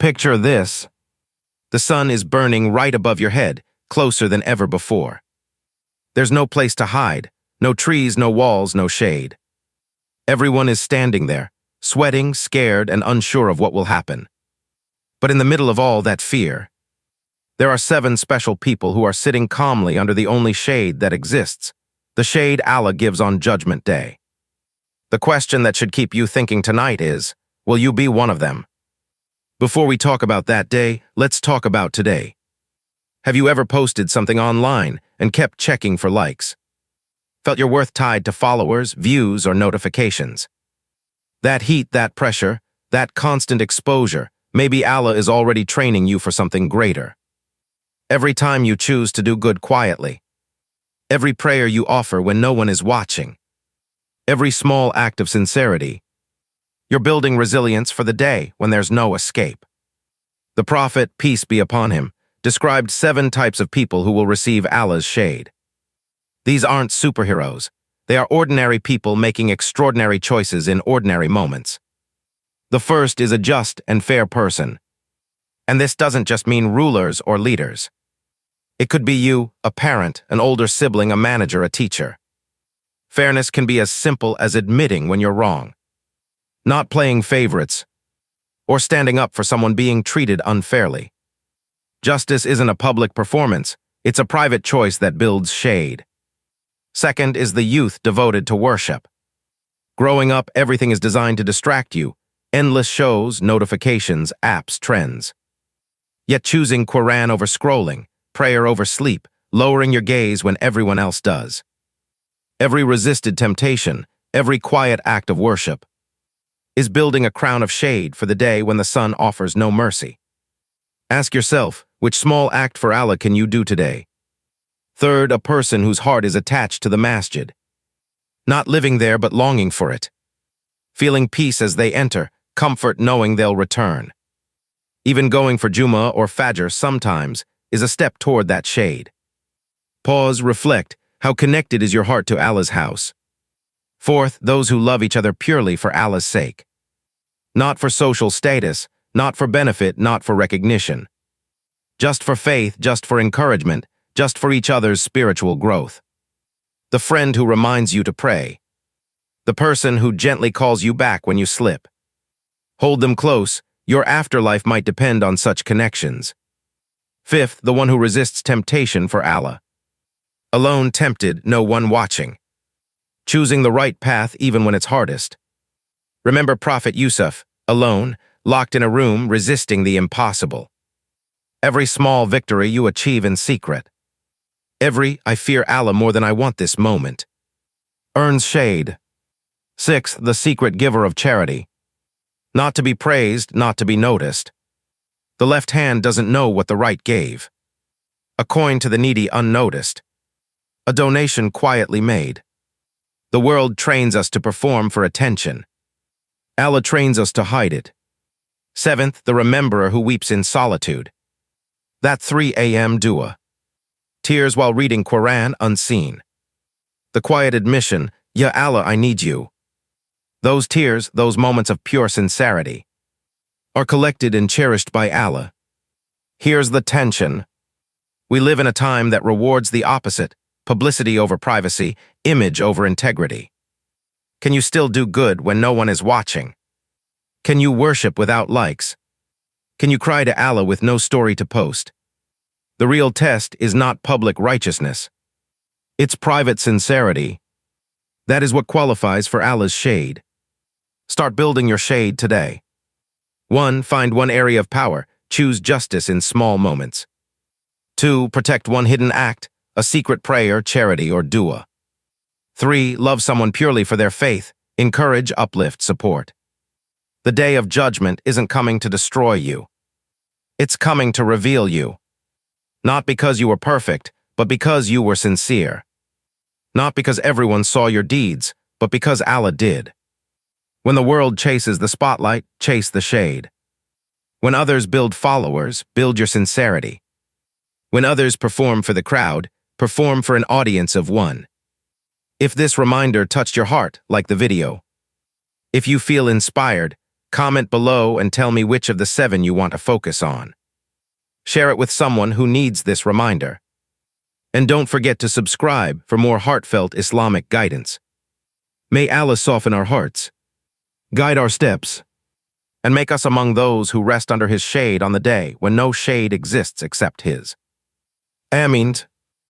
Picture this. The sun is burning right above your head, closer than ever before. There's no place to hide, no trees, no walls, no shade. Everyone is standing there, sweating, scared, and unsure of what will happen. But in the middle of all that fear, there are 7 special people who are sitting calmly under the only shade that exists, the shade Allah gives on Judgment Day. The question that should keep you thinking tonight is, will you be one of them? Before we talk about that day, let's talk about today. Have you ever posted something online and kept checking for likes? Felt your worth tied to followers, views, or notifications? That heat, that pressure, that constant exposure, maybe Allah is already training you for something greater. Every time you choose to do good quietly, every prayer you offer when no one is watching, every small act of sincerity, you're building resilience for the day when there's no escape. The Prophet, peace be upon him, described 7 types of people who will receive Allah's shade. These aren't superheroes. They are ordinary people making extraordinary choices in ordinary moments. The first is a just and fair person. And this doesn't just mean rulers or leaders. It could be you, a parent, an older sibling, a manager, a teacher. Fairness can be as simple as admitting when you're wrong, not playing favorites, or standing up for someone being treated unfairly. Justice isn't a public performance, it's a private choice that builds shade. Second is the youth devoted to worship. Growing up, everything is designed to distract you. Endless shows, notifications, apps, trends. Yet choosing Quran over scrolling, prayer over sleep, lowering your gaze when everyone else does. Every resisted temptation, every quiet act of worship, is building a crown of shade for the day when the sun offers no mercy. Ask yourself, which small act for Allah can you do today? Third, a person whose heart is attached to the masjid. Not living there but longing for it. Feeling peace as they enter, comfort knowing they'll return. Even going for Jummah or Fajr sometimes is a step toward that shade. Pause, reflect, how connected is your heart to Allah's house? Fourth, those who love each other purely for Allah's sake. Not for social status, not for benefit, not for recognition. Just for faith, just for encouragement, just for each other's spiritual growth. The friend who reminds you to pray. The person who gently calls you back when you slip. Hold them close, your afterlife might depend on such connections. Fifth, the one who resists temptation for Allah. Alone tempted, no one watching. Choosing the right path even when it's hardest. Remember Prophet Yusuf, alone, locked in a room, resisting the impossible. Every small victory you achieve in secret. Every, I fear Allah more than I want this moment, earns shade. Sixth, the secret giver of charity. Not to be praised, not to be noticed. The left hand doesn't know what the right gave. A coin to the needy unnoticed. A donation quietly made. The world trains us to perform for attention. Allah trains us to hide it. Seventh, the rememberer who weeps in solitude. That 3 a.m. dua. Tears while reading Quran unseen. The quiet admission, Ya Allah, I need you. Those tears, those moments of pure sincerity, are collected and cherished by Allah. Here's the tension. We live in a time that rewards the opposite, publicity over privacy, image over integrity. Can you still do good when no one is watching? Can you worship without likes? Can you cry to Allah with no story to post? The real test is not public righteousness. It's private sincerity. That is what qualifies for Allah's shade. Start building your shade today. 1. Find one area of power. Choose justice in small moments. 2. Protect one hidden act, a secret prayer, charity, or dua. 3. Love someone purely for their faith. Encourage, uplift, support. The day of judgment isn't coming to destroy you. It's coming to reveal you. Not because you were perfect, but because you were sincere. Not because everyone saw your deeds, but because Allah did. When the world chases the spotlight, chase the shade. When others build followers, build your sincerity. When others perform for the crowd, perform for an audience of one. If this reminder touched your heart, like the video. If you feel inspired, Comment below and tell me which of the 7 you want to focus on. Share it with someone who needs this reminder. And don't forget to subscribe for more heartfelt Islamic guidance. May Allah soften our hearts, guide our steps, and make us among those who rest under His shade on the day when no shade exists except His. Ameen.